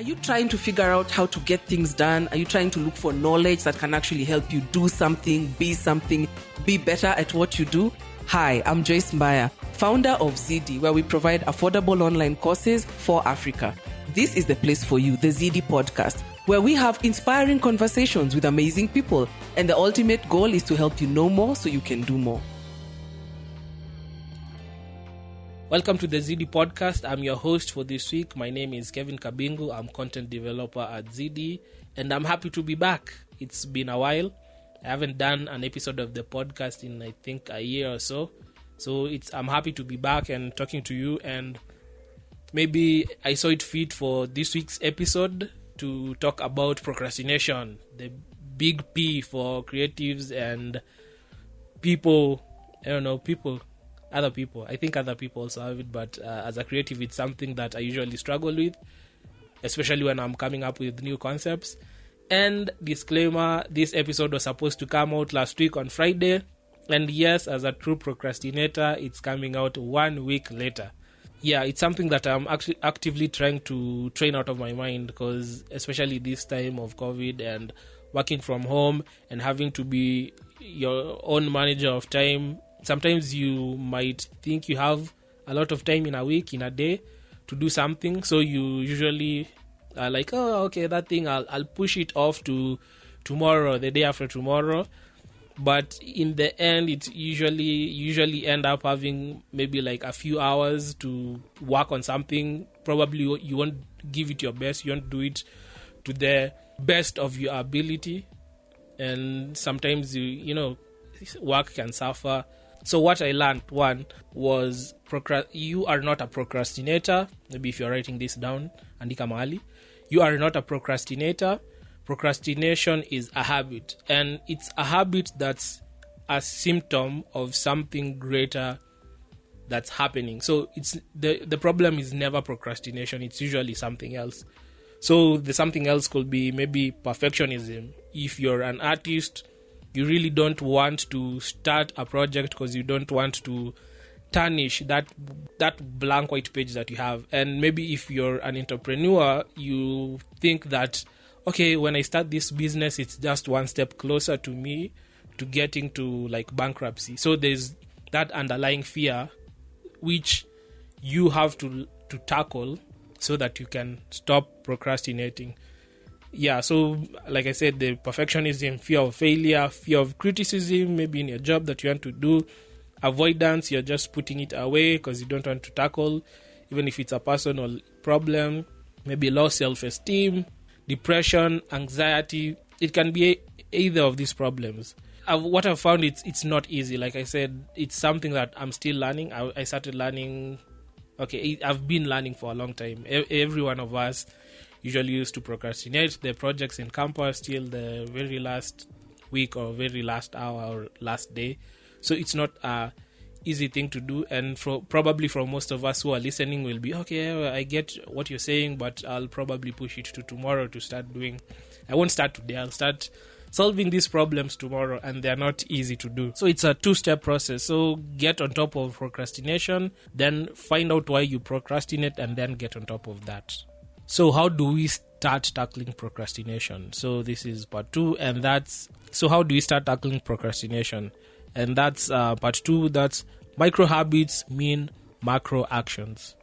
Are you trying to figure out how to get things done? Are you trying to look for knowledge that can actually help you do something, be better at what you do? Hi, I'm Joyce Mbaya, founder of ZD, where we provide affordable online courses for Africa. This is the place for you, the ZD podcast, where we have inspiring conversations with amazing people. And the ultimate goal is to help you know more so you can do more. Welcome to the ZD podcast. I'm your host for this week. My name is Kevin Kabingu. I'm content developer at ZD, and I'm happy to be back. It's been a while. I haven't done an episode of the podcast in, I think, a year or so. So I'm happy to be back and talking to you. And maybe I saw it fit for this week's episode to talk about procrastination, the big P for creatives and people. Other people. I think other people also have it, but as a creative, it's something that I usually struggle with, especially when I'm coming up with new concepts. And disclaimer, this episode was supposed to come out last week on Friday. And yes, as a true procrastinator, it's coming out 1 week later. Yeah, it's something that I'm actually actively trying to train out of my mind, because especially this time of COVID and working from home and having to be your own manager of time, sometimes you might think you have a lot of time in a week, in a day, to do something. So you usually are like, oh, okay, that thing, I'll push it off to tomorrow, the day after tomorrow. But in the end, it's usually end up having maybe like a few hours to work on something. Probably you won't give it your best. You won't do it to the best of your ability. And sometimes, work can suffer. So what I learned, one, was you are not a procrastinator. Maybe if you're writing this down, andika mahali. You are not a procrastinator. Procrastination is a habit. And it's a habit that's a symptom of something greater that's happening. So it's the problem is never procrastination. It's usually something else. So the something else could be maybe perfectionism. If you're an artist, you really don't want to start a project because you don't want to tarnish that blank white page that you have. And maybe if you're an entrepreneur, you think that, okay, when I start this business, it's just one step closer to me to getting to like bankruptcy. So there's that underlying fear which you have to tackle so that you can stop procrastinating. Yeah, so like I said, the perfectionism, fear of failure, fear of criticism, maybe in your job that you want to do, avoidance, you're just putting it away because you don't want to tackle, even if it's a personal problem, maybe low self-esteem, depression, anxiety. It can be either of these problems. What I've found, it's not easy. Like I said, it's something that I'm still learning. I started learning, I've been learning for a long time. Every one of us usually used to procrastinate the projects in campus till the very last week or very last hour or last day. So it's not a easy thing to do. And probably for most of us who are listening will be, okay, I get what you're saying, but I'll probably push it to tomorrow to start doing. I won't start today. I'll start solving these problems tomorrow, and they're not easy to do. So it's a two-step process. So get on top of procrastination, then find out why you procrastinate, and then get on top of that. So how do we start tackling procrastination? So this is part 2, and so how do we start tackling procrastination? And that's part 2, that's micro habits mean macro actions.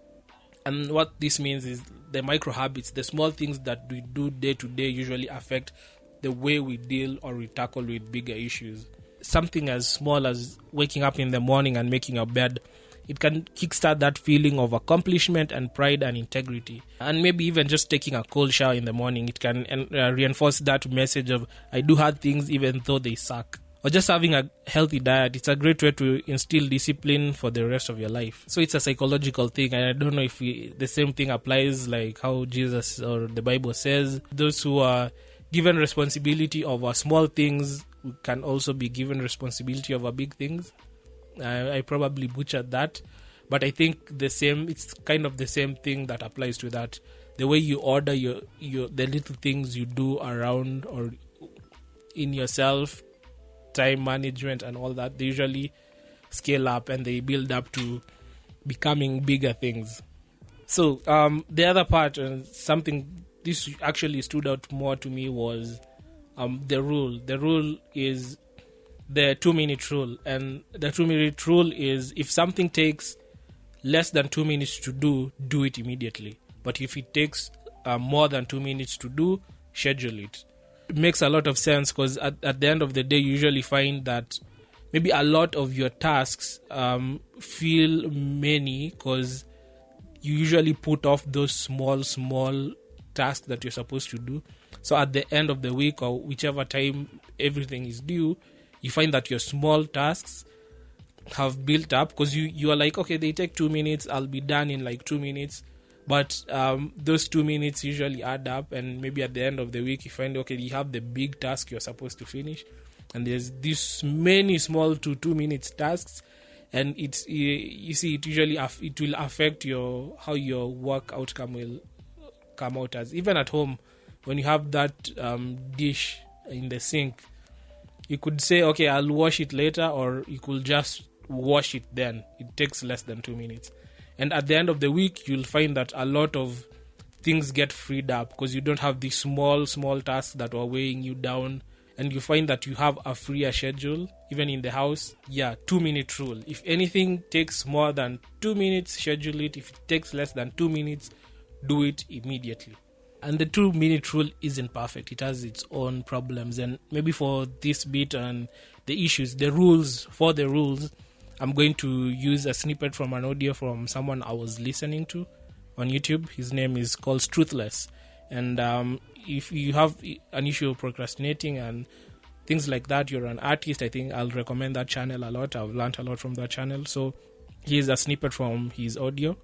And what this means is the micro habits, the small things that we do day to day usually affect the way we deal or we tackle with bigger issues. Something as small as waking up in the morning and making your bed, it can kickstart that feeling of accomplishment and pride and integrity. And maybe even just taking a cold shower in the morning, it can reinforce that message of, I do hard things even though they suck. Or just having a healthy diet, it's a great way to instill discipline for the rest of your life. So it's a psychological thing, and I don't know if the same thing applies like how Jesus or the Bible says, those who are given responsibility over small things can also be given responsibility over big things. I probably butchered that, but I think it's kind of the same thing that applies to that. The way you order the little things you do around or in yourself, time management and all that, they usually scale up and they build up to becoming bigger things. So the other part, something this actually stood out more to me was the rule. The rule is the 2-minute rule, and the 2-minute rule is if something takes less than 2 minutes to do it immediately. But if it takes more than 2 minutes to do, schedule it. It makes a lot of sense because at the end of the day, you usually find that maybe a lot of your tasks feel many because you usually put off those small tasks that you're supposed to do. So at the end of the week or whichever time everything is due, you find that your small tasks have built up because you are like, okay, they take 2 minutes, I'll be done in like 2 minutes. But those 2 minutes usually add up, and maybe at the end of the week you find, okay, you have the big task you're supposed to finish, and there's these many small 2 minutes tasks, and it's, you see, it usually it will affect how your work outcome will come out as. Even at home, when you have that dish in the sink, you could say, okay, I'll wash it later, or you could just wash it then. It takes less than 2 minutes. And at the end of the week, you'll find that a lot of things get freed up because you don't have these small tasks that are weighing you down. And you find that you have a freer schedule, even in the house. 2-minute rule. If anything takes more than 2 minutes, schedule it. If it takes less than 2 minutes, do it immediately. And the 2-minute rule isn't perfect. It has its own problems. And maybe for this bit and the issues, the rules, I'm going to use a snippet from an audio from someone I was listening to on YouTube. His name is called Truthless. And if you have an issue of procrastinating and things like that, you're an artist, I think I'll recommend that channel a lot. I've learned a lot from that channel. So here's a snippet from his audio.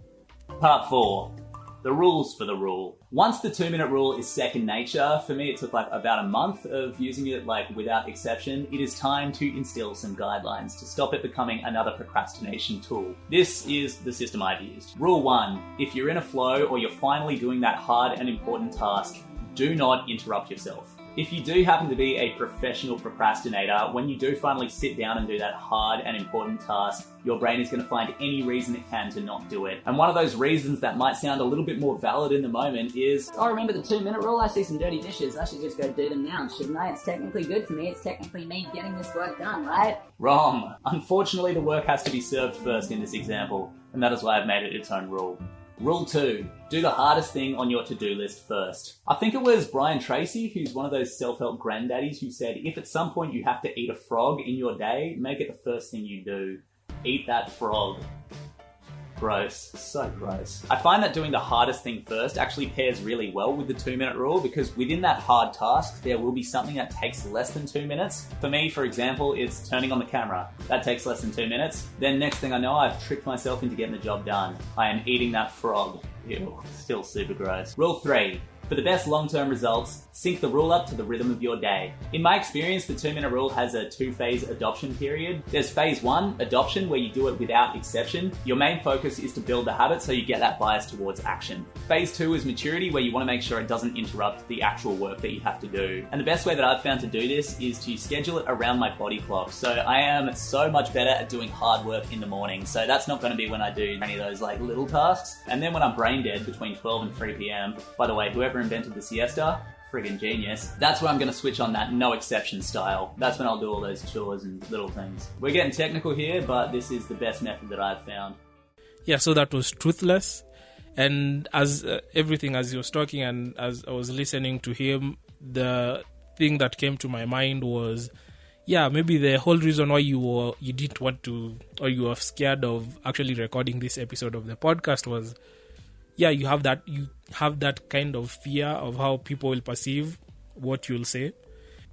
Part 4. The rules for the rule. Once the 2-minute rule is second nature, for me it took like about a month of using it like without exception, it is time to instill some guidelines to stop it becoming another procrastination tool. This is the system I've used. Rule 1. If you're in a flow or you're finally doing that hard and important task, do not interrupt yourself. If you do happen to be a professional procrastinator, when you do finally sit down and do that hard and important task, your brain is going to find any reason it can to not do it. And one of those reasons that might sound a little bit more valid in the moment is, I remember the 2-minute rule. I see some dirty dishes. I should just go do them now, shouldn't I? It's technically good for me. It's technically me getting this work done, right? wrong. Unfortunately, the work has to be served first in this example, and that is why I've made it its own rule. Rule 2. Do the hardest thing on your to-do list first. I think it was Brian Tracy, who's one of those self-help granddaddies, who said, if at some point you have to eat a frog in your day, make it the first thing you do. Eat that frog. Gross. So gross. I find that doing the hardest thing first actually pairs really well with the 2-minute rule, because within that hard task, there will be something that takes less than 2 minutes. For me, for example, it's turning on the camera. That takes less than 2 minutes. Then next thing I know, I've tricked myself into getting the job done. I am eating that frog. Ew, still super gross. Rule 3. For the best long-term results, sync the rule up to the rhythm of your day. In my experience, the 2-minute rule has a 2-phase adoption period. There's phase 1, adoption, where you do it without exception. Your main focus is to build the habit so you get that bias towards action. Phase 2 is maturity, where you want to make sure it doesn't interrupt the actual work that you have to do. And the best way that I've found to do this is to schedule it around my body clock. So I am so much better at doing hard work in the morning. So that's not going to be when I do any of those like little tasks. And then when I'm brain dead between 12 and 3 p.m, by the way, whoever invented the siesta, friggin' genius. That's when I'm going to switch on that no exception style. That's when I'll do all those chores and little things. We're getting technical here, but this is the best method that I've found. Yeah, so that was Truthless. And as everything, as he was talking and as I was listening to him, the thing that came to my mind was, yeah, maybe the whole reason why you didn't want to, or you were scared of actually recording this episode of the podcast was, yeah, you have that kind of fear of how people will perceive what you'll say.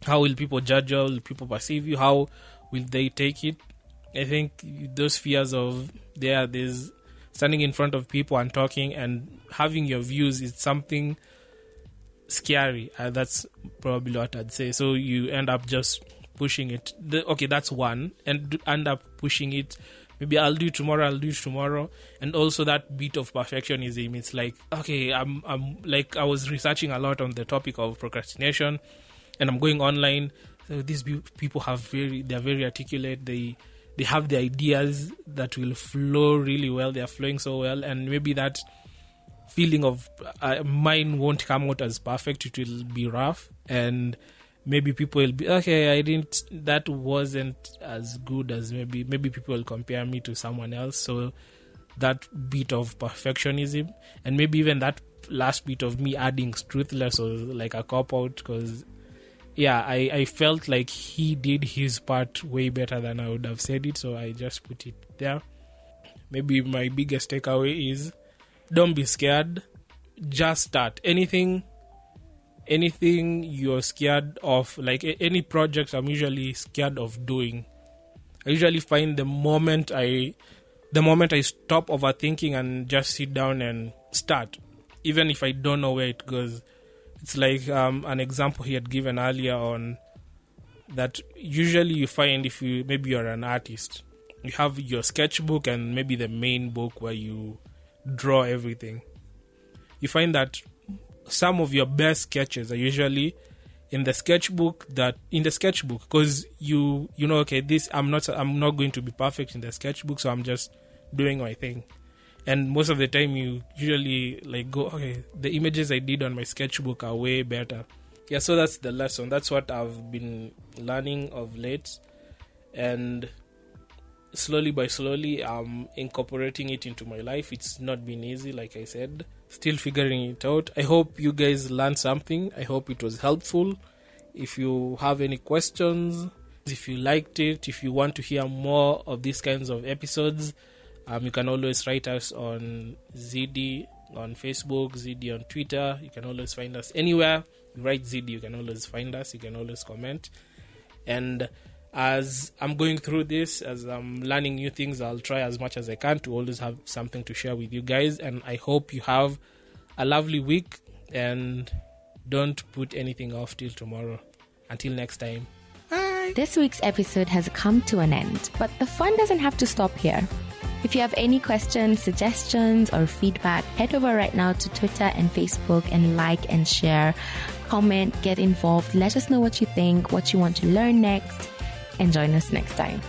How will people judge you? How will people perceive you? How will they take it? I think those fears of there's standing in front of people and talking and having your views is something scary. That's probably what I'd say. So you end up just pushing it. Okay, that's one. And end up pushing it. Maybe I'll do it tomorrow. And also that bit of perfectionism. It's like, okay, I'm like, I was researching a lot on the topic of procrastination, and I'm going online. So these people they're very articulate. They have the ideas that will flow really well. They are flowing so well. And maybe that feeling of mine won't come out as perfect. It will be rough, and maybe people will be, okay, that wasn't as good as maybe people will compare me to someone else. So that bit of perfectionism, and maybe even that last bit of me adding truthless or like a cop-out, because I felt like he did his part way better than I would have said it, so I just put it there. Maybe my biggest takeaway is, don't be scared, just start. Anything you're scared of, like any project I'm usually scared of doing, I usually find the moment I stop overthinking and just sit down and start, even if I don't know where it goes. It's like an example he had given earlier on that usually you find if maybe you're an artist, you have your sketchbook and maybe the main book where you draw everything. You find that some of your best sketches are usually in the sketchbook, because you know, okay, this I'm not going to be perfect in the sketchbook, so I'm just doing my thing. And most of the time you usually like go, okay, the images I did on my sketchbook are way better. Yeah, so that's the lesson. That's what I've been learning of late, and slowly by slowly I'm incorporating it into my life. It's not been easy, like I said, still figuring it out. I hope you guys learned something. I hope it was helpful. If you have any questions, if you liked it, if you want to hear more of these kinds of episodes, you can always write us on ZD on Facebook, ZD on Twitter. You can always find us anywhere. You write ZD, you can always find us. You can always comment. And as I'm going through this, as I'm learning new things, I'll try as much as I can to always have something to share with you guys. And I hope you have a lovely week, and don't put anything off till tomorrow. Until next time. Bye. This week's episode has come to an end, but the fun doesn't have to stop here. If you have any questions, suggestions, or feedback, head over right now to Twitter and Facebook and like and share, comment, get involved. Let us know what you think, what you want to learn next, and join us next time.